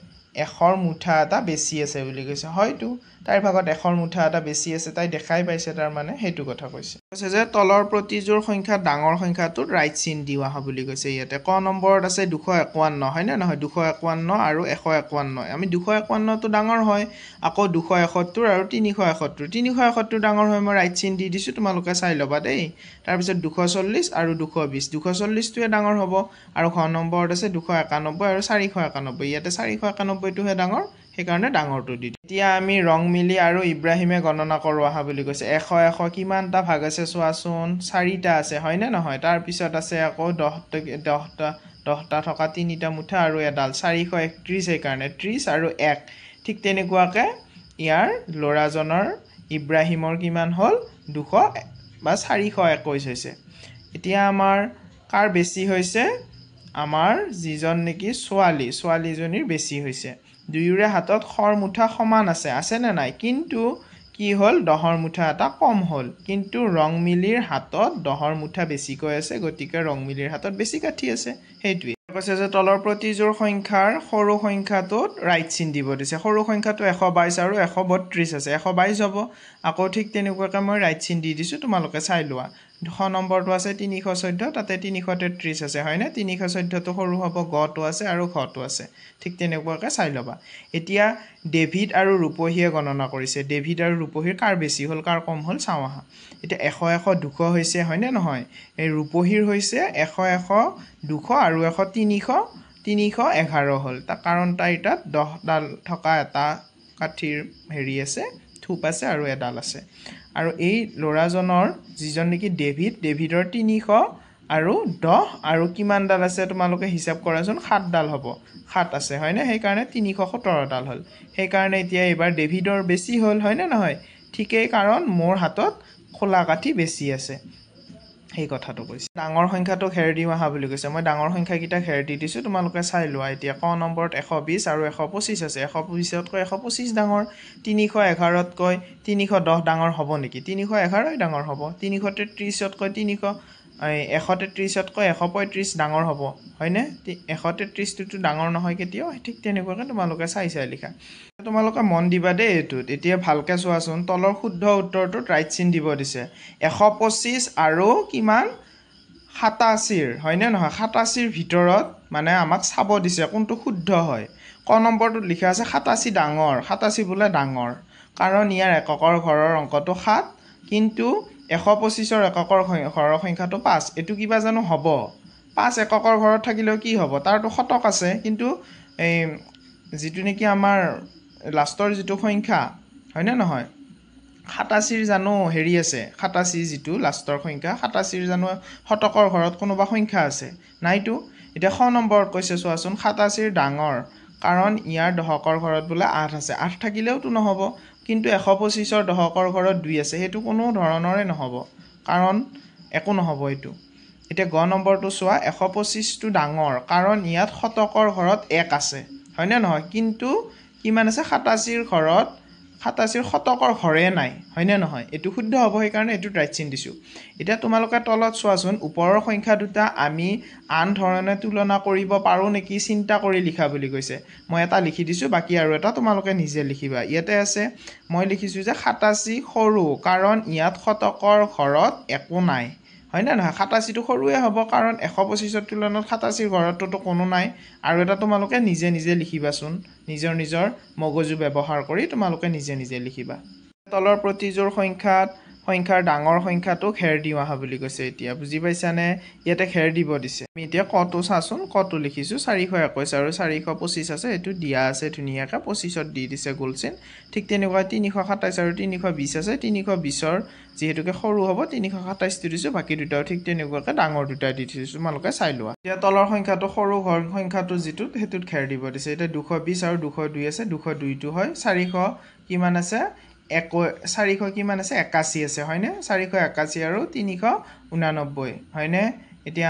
100ৰ মুঠা এটা বেছি আছে বুলি কৈছে হয়তো তাইৰ ভাগত 100ৰ মুঠা এটা বেছি আছে তাই দেখাই পাইছে তাৰ মানে হেতু কথা কৈছে যে তলৰ প্ৰতিজোৰ সংখ্যা ডাঙৰ সংখ্যাটোত ৰাইট চিন দিওয়া হ বুলি কৈছে ইয়াতে ক নম্বৰত আছে 251 হয়নে নহয় 251 আৰু 151 আমি 251 টো ডাঙৰ হয় আকৌ 271 আৰু 371 371 ডাঙৰ হয় মই ৰাইট চিন দি দিছো তোমালোকে চাই লবা দেই তাৰ পিছত 240 আৰু 220 240 টোৱে ডাঙৰ হ'ব আৰু খ নম্বৰত আছে 291 আৰু 491 ইয়াতে 491 টোহে ডাঙৰ সেইকাৰণে ডাঙৰটো দি এতিয়া আমি ৰং মিলি আৰু ইব্ৰাহিমে গণনা কৰো আহা বুলি কৈছে 100 100 কিমানটা ভাগ আছে চোৱাচোন 4টা আছে হয়নে নহয় তাৰ পিছত আছে আকৌ 10টা থকা 3টা মুঠা আৰু এডাল 431 সেইকাৰণে 30 আৰু 1 ঠিক তেনেকুৱাকে ইয়াৰ ল'ৰাজনৰ ইব্ৰাহিমৰ কিমান হ'ল 200 বা 421 হৈছে এতিয়া আমাৰ কাৰ বেছি হৈছে আমাৰ যিজন নেকি ছোৱালীজনীৰ বেছি হৈছে দুয়োৰে হাতত খৰ মুঠা সমান আছে নে নাই কিন্তু কি হ'ল দহৰ মুঠা এটা কম হ'ল কিন্তু ৰংমিলিৰ হাতত দহৰ মুঠা বেছিকৈ আছে গতিকে ৰংমিলিৰ হাতত বেছি কাঠি আছে সেইটোৱে কৈছে যে তলৰ প্ৰতিযোৰ সংখ্যাৰ সৰু সংখ্যাটোত ৰাইট চিন দিব দিছে সৰু সংখ্যাটো 122 আৰু 132 আছে 122 হ'ব আকৌ ঠিক তেনেকুৱাকৈ মই ৰাইট চিন দি দিছোঁ তোমালোকে চাই লোৱা 2 নম্বৰটো আছে 314 তাতে 333 আছে হয়নে 314 টো সৰু হ'ব গটো আছে আৰু ঘটো আছে ঠিক তেনেকুৱাকৈ চাই ল'বা এতিয়া ডেভিড আৰু ৰূপহীয়ে গণনা কৰিছে ডেভিড আৰু ৰূপহীৰ কাৰ বেছি হ'ল কাৰ কম হ'ল চাওঁ আহা এতিয়া 100 100 200 হৈছে হয়নে নহয় এই ৰূপহীৰ হৈছে 100 100 200 আৰু 100 300 311 হ'ল তাৰ কাৰণ তাইৰ তাত 10 ডাল থকা এটা কাঠিৰ হেৰি আছে থুপ আছে আৰু এডাল আছে আৰু এই ল'ৰাজনৰ যিজন নেকি ডেভিডৰ 300 আৰু 10 আৰু কিমান ডাল আছে তোমালোকে হিচাপ কৰাচোন 7 ডাল হ'ব 7 আছে হয়নে সেই কাৰণে 317 ডাল হ'ল সেই কাৰণে এতিয়া এবাৰ ডেভিডৰ বেছি হ'ল হয়নে নহয় ঠিকই কাৰণ মোৰ হাতত খোলা কাঠি বেছি আছে এই কথাটো কৈছে ডাঙৰ সংখ্যাটো খেৰ দিও আহা বুলি কৈছে মই ডাঙৰ সংখ্যাকিটা খেৰ দি দিছো তোমালোকে চাই লোৱা এতিয়া ক নম্বৰত 120 আৰু 125 আছে 125 তকৈ 125 ডাঙৰ 311 তকৈ 310 ডাঙৰ হ'ব নেকি 311 ডাঙৰ হ'ব 333 তকৈ 133 তকৈ 135 ডাঙৰ হ'ব হয়নে 133 টো ডাঙৰ নহয় কেতিয়াও ঠিক তেনেকুৱাকৈ তোমালোকে চাই লিখা তোমালোকে মন দিবা দেই এটোত এতিয়া ভালকে চোৱাচোন তলৰ শুদ্ধ উত্তৰটো ৰাইট চিন দিব দিছে 125 আৰু কিমান 87 হয়নে নহয় 87 ভিতৰত মানে আমাক চাব দিছে কোনটো শুদ্ধ হয় ক নম্বৰটোত লিখা আছে 87 ডাঙৰ 87 বোলে ডাঙৰ কাৰণ ইয়াৰ এককৰ ঘৰৰ অংকটো 7 কিন্তু 125ৰ এককৰ ঘৰৰ সংখ্যাটো 5 এটো কিবা জানো হ'ব 5 এককৰ ঘৰত থাকিলেও কি হ'ব তাৰটো শতক আছে কিন্তু এই যেটো নেকি আমাৰ লাষ্টৰ যেটো সংখ্যা হয়নে নহয় 87 জানো হেৰি আছে 87 যেটো লাষ্টৰ সংখ্যা 87 জানো শতকৰ ঘৰত কোনোবা সংখ্যা আছে নাইতো এটা খ নম্বৰত কৈছে চোৱাচোন 87 ডাঙৰ কাৰণ ইয়াৰ দহকৰ ঘৰত বোলে 8 আছে 8 থাকিলেও তো নহব কিন্তু 125ৰ দহকৰ ঘৰত 2 আছে হেতু কোনো ধৰণৰে নহব কাৰণ একো নহব এটো এতিয়া গ নম্বৰটো চোৱা 125 টো ডাঙৰ কাৰণ ইয়াত শতকৰ ঘৰত 1 আছে হয়নে নহয় কিন্তু কিমান আছে 87ৰ ঘৰত 87ৰ শতকৰ ঘৰে নাই হয়নে নহয় এটো শুদ্ধ হ'ব সেই কাৰণে এটো ৰাইট চিন দিছো এতিয়া তোমালোকে তলত চোৱাচোন ওপৰৰ সংখ্যা দুটা আমি আন ধৰণে তুলনা কৰিব পাৰো নেকি চিন্তা কৰি লিখা বুলি কৈছে মই এটা লিখি দিছো বাকি আৰু এটা তোমালোকে নিজে লিখিবা ইয়াতে আছে মই লিখিছো যে 87 সৰু কাৰণ ইয়াত শতকৰ ঘৰত একো নাই হয়নে নহয় 87 টো সৰুৱে হ'ব কাৰণ 125ৰ তুলনাত 87ৰ ঘৰতটো কোনো নাই আৰু এটা তোমালোকে নিজে লিখিবাচোন নিজৰ মগজু ব্যৱহাৰ কৰি তোমালোকে নিজে লিখিবা তলৰ প্ৰতিযোৰ সংখ্যাৰ ডাঙৰ সংখ্যাটো খেৰ দিও আহা বুলি কৈছে এতিয়া বুজি পাইছানে ইয়াতে খেৰ দিব দিছে আমি এতিয়া কটো চাচোন কটো লিখিছো 421 আৰু 425 আছে এটো দিয়া আছে ধুনিয়াকৈ 25ত দি দিছে গোলচিন ঠিক তেনেকুৱা 327 আৰু 320 আছে 320ৰ যেহেতুকে সৰু হ'ব 327 টো দিছো বাকি দুটাও ঠিক তেনেকুৱাকৈ ডাঙৰ দুটা দি দিছো তোমালোকে চাই লোৱা এতিয়া তলৰ সংখ্যাটো সৰু ঘৰ সংখ্যাটো যেটো হেতুত খেৰ দিব দিছে এটা 220 আৰু 202 আছে 202 টো হয় 400 কিমান আছে 400 কিমান আছে 81 আছে হয়নে 481 আৰু 389 হয়নে এতিয়া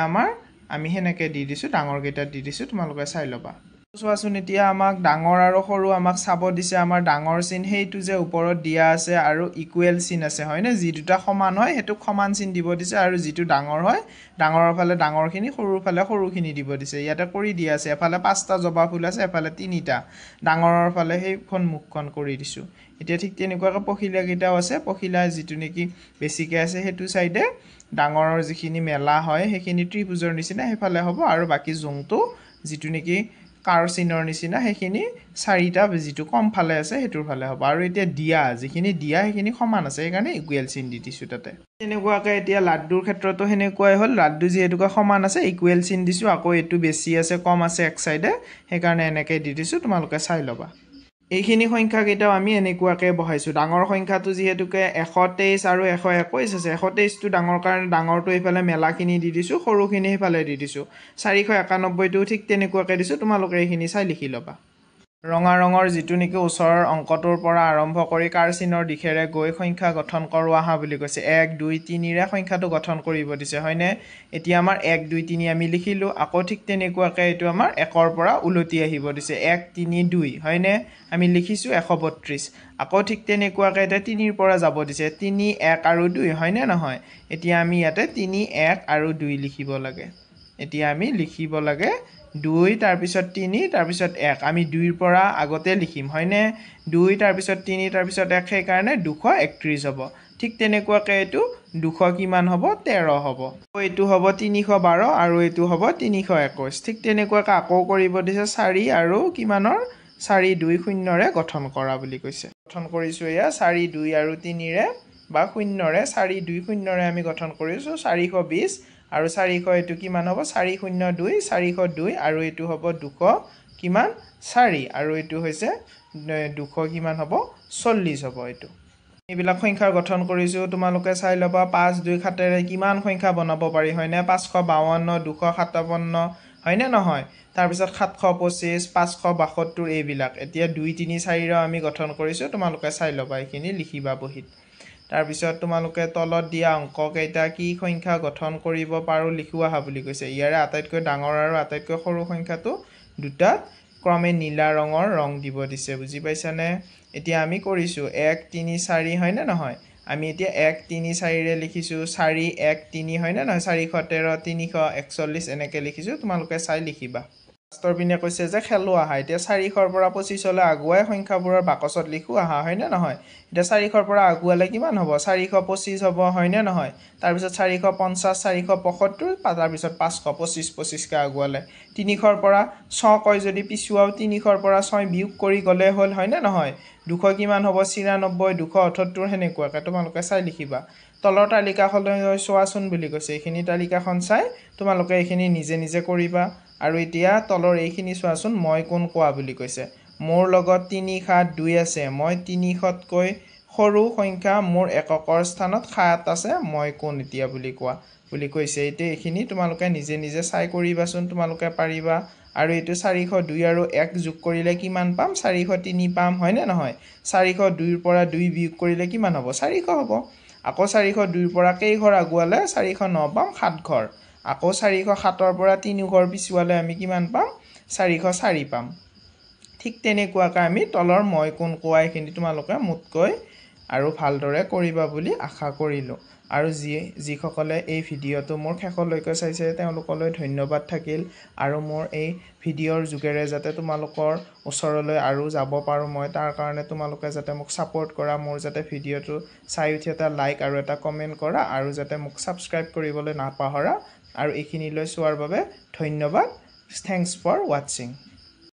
আমি হেনেকে দি দিছো ডাঙৰ কেইটা দি দিছো তোমালোকে চাই লবা চোৱাচোন এতিয়া আমাক ডাঙৰ আৰু সৰু আমাক চাব দিছে আমাৰ ডাঙৰ চিন হেইটো যে ওপৰত দিয়া আছে আৰু ইকুৱেল চিন আছে হয়নে যি দুটা সমান হয় হেতু সমান চিন দিব দিছে আৰু যেটো ডাঙৰ হয় ডাঙৰৰ ফালে ডাঙৰখিনি সৰুৰ ফালে সৰুখিনি দিব দিছে ইয়াতে কৰি দিয়া আছে এফালে 5টা জবা ফুল আছে এফালে 3টা ডাঙৰৰ ফালে হেইখন মুখখন কৰি দিছো এতিয়া ঠিক তেনেকুৱাকৈ পখিলা কেইটাও আছে পখিলা যেটো নেকি বেছিকে আছে হেতু সাইডে ডাঙৰৰ যিখিনি মেলা হয় হেখিনি ত্ৰিভুজৰ নিচিনা হেফালে হ'ব আৰু বাকি জংটো যেটো নেকি কাৰ চিনৰ নিচিনা হেখিনি 4টা যেটো কম ফালে আছে হেতুৰ ফালে হ'ব আৰু এতিয়া দিয়া যিখিনি দিয়া হেখিনি সমান আছে এই কাৰণে ইকুৱেল চিন দি দিছো তাতে তেনেকুৱাকৈ এতিয়া লাড্ডুৰ ক্ষেত্ৰতো হেনেকুৱাই হ'ল লাড্ডু যেহেতুকে সমান আছে ইকুৱেল চিন দিছো আকৌ এটো বেছি আছে কম আছে এক সাইডে সেই কাৰণে এনেকৈ দি দিছো তোমালোকে চাই লবা এইখিনি সংখ্যা কেইটাও আমি এনেকুৱাকৈ বহাইছো ডাঙৰ সংখ্যাটো যেহেতুকে 123 আৰু 121 আছে 123 টো ডাঙৰ কাৰণে ডাঙৰটো এইফালে মেলাখিনি দি দিছো সৰুখিনি এইফালে দি দিছো 491 টো ঠিক তেনেকুৱাকৈ দিছো তোমালোকে এইখিনি চাই লিখি লবা ৰঙা ৰঙৰ যিটো নেকি ওচৰৰ অংকটোৰ পৰা আৰম্ভ কৰি কাৰ চিনৰ দিশেৰে গৈ সংখ্যা গঠন কৰোঁ আহা বুলি কৈছে 1 2 3ৰে সংখ্যাটো গঠন কৰিব দিছে হয়নে এতিয়া আমাৰ 1 2 3 আমি লিখিলোঁ আকৌ ঠিক তেনেকুৱাকৈ এইটো আমাৰ 1ৰ পৰা উলটি আহিব দিছে 1 3 2 হয়নে আমি লিখিছোঁ 132 আকৌ ঠিক তেনেকুৱাকৈ এটা 3ৰ পৰা যাব দিছে 3 1 আৰু 2 হয়নে নহয় এতিয়া আমি ইয়াতে 3 1 আৰু 2 লিখিব লাগে এতিয়া আমি লিখিব লাগে 2 তাৰপিছত 3 তাৰপিছত 1 আমি 2ৰ পৰা আগতে লিখিম হয়নে 2 তাৰপিছত 3 তাৰপিছত 1 সেইকাৰণে 231 হ'ব ঠিক তেনেকুৱাকৈ এইটো 200 কিমান হ'ব 13 হ'ব এইটো হ'ব 312 আৰু এইটো হ'ব 321 ঠিক তেনেকুৱাকৈ আকৌ কৰিব দিছে 4 আৰু কিমানৰ 4 2 0ৰে গঠন কৰা বুলি কৈছে গঠন কৰিছোঁ এয়া 4 2 আৰু 3ৰে বা 0ৰে 4 2 0ৰে আমি গঠন কৰিছোঁ 420 আৰু 400 এইটো কিমান হ'ব 402 402 আৰু এইটো হ'ব 200 কিমান 4 আৰু এইটো হৈছে 200 কিমান হ'ব 40 হ'ব এইটো এইবিলাক সংখ্যাৰ গঠন কৰিছোঁ তোমালোকে চাই ল'বা 5 2 7ৰে কিমান সংখ্যা বনাব পাৰি হয়নে 552 257 হয়নে নহয় তাৰপিছত 725 572 এইবিলাক এতিয়া 2 3 4ৰ আমি গঠন কৰিছোঁ তোমালোকে চাই ল'বা এইখিনি লিখিবা বহিত তাৰপিছত তোমালোকে তলত দিয়া অংককেইটা কি সংখ্যা গঠন কৰিব পাৰোঁ লিখোৱা হা বুলি কৈছে ইয়াৰে আটাইতকৈ ডাঙৰ আৰু আটাইতকৈ সৰু সংখ্যাটো দুটাত ক্ৰমে নীলা ৰঙৰ ৰং দিব দিছে বুজি পাইছানে এতিয়া আমি কৰিছোঁ 1 3 4 হয়নে নহয় আমি এতিয়া 1 3 4ৰে লিখিছোঁ 4 1 3 হয়নে নহয় 413 341 এনেকৈ লিখিছোঁ তোমালোকে চাই লিখিবা লাষ্টৰ পিনে কৈছে যে খেলো আহা এতিয়া 400ৰ পৰা 25লৈ আগুৱাই সংখ্যাবোৰৰ বাকচত লিখোঁ আহা হয়নে নহয় এতিয়া 400ৰ পৰা আগুৱালে কিমান হ'ব 425 হ'ব হয়নে নহয় তাৰপিছত 450 475 তাৰপিছত 525 25কৈ আগুৱালে 300ৰ পৰা 6 কয় যদি পিছুৱাও 300ৰ পৰা 6 বিয়োগ কৰি গ'লে হ'ল হয়নে নহয় 200 কিমান হ'ব 96 278 সেনেকুৱাকৈ তোমালোকে চাই লিখিবা তলৰ তালিকাখনলৈ চোৱাচোন বুলি কৈছে এইখিনি তালিকাখন চাই তোমালোকে এইখিনি নিজে নিজে কৰিবা আৰু এতিয়া তলৰ এইখিনি চোৱাচোন মই কোন কোৱা বুলি কৈছে মোৰ লগত 3 7 2 আছে মই 300তকৈ সৰু সংখ্যা মোৰ এককৰ স্থানত 7 আছে মই কোন এতিয়া বুলি কোৱা বুলি কৈছে এতিয়া এইখিনি তোমালোকে নিজে নিজে চাই কৰিবাচোন তোমালোকে পাৰিবা আৰু এইটো 402 আৰু 1 যোগ কৰিলে কিমান পাম 403 পাম হয়নে নহয় 402ৰ পৰা 2 বিয়োগ কৰিলে কিমান হ'ব 400 হ'ব আকৌ 402ৰ পৰা কেইঘৰ আগুৱালে 409 পাম 7 ঘৰ আকৌ 407ৰ পৰা 3 ঘৰ পিছুৱালে আমি কিমান পাম 404 পাম ঠিক তেনেকুৱাকৈ আমি তলৰ মই কোন কোৱা এইখিনি তোমালোকে মোতকৈ আৰু ভালদৰে কৰিবা বুলি আশা কৰিলোঁ আৰু যিসকলে এই ভিডিঅ'টো মোৰ শেষলৈকে চাইছে তেওঁলোকলৈ ধন্যবাদ থাকিল আৰু মোৰ এই ভিডিঅ'ৰ যোগেৰে যাতে তোমালোকৰ ওচৰলৈ আৰু যাব পাৰোঁ মই তাৰ কাৰণে তোমালোকে যাতে মোক ছাপোৰ্ট কৰা মোৰ যাতে ভিডিঅ'টো চাই উঠি এটা লাইক আৰু এটা কমেণ্ট কৰা আৰু যাতে মোক ছাবস্ক্ৰাইব কৰিবলৈ নাপাহৰা আৰু এইখিনিলৈ চোৱাৰ বাবে ধন্যবাদ থেংকছ ফৰ ৱাটছিং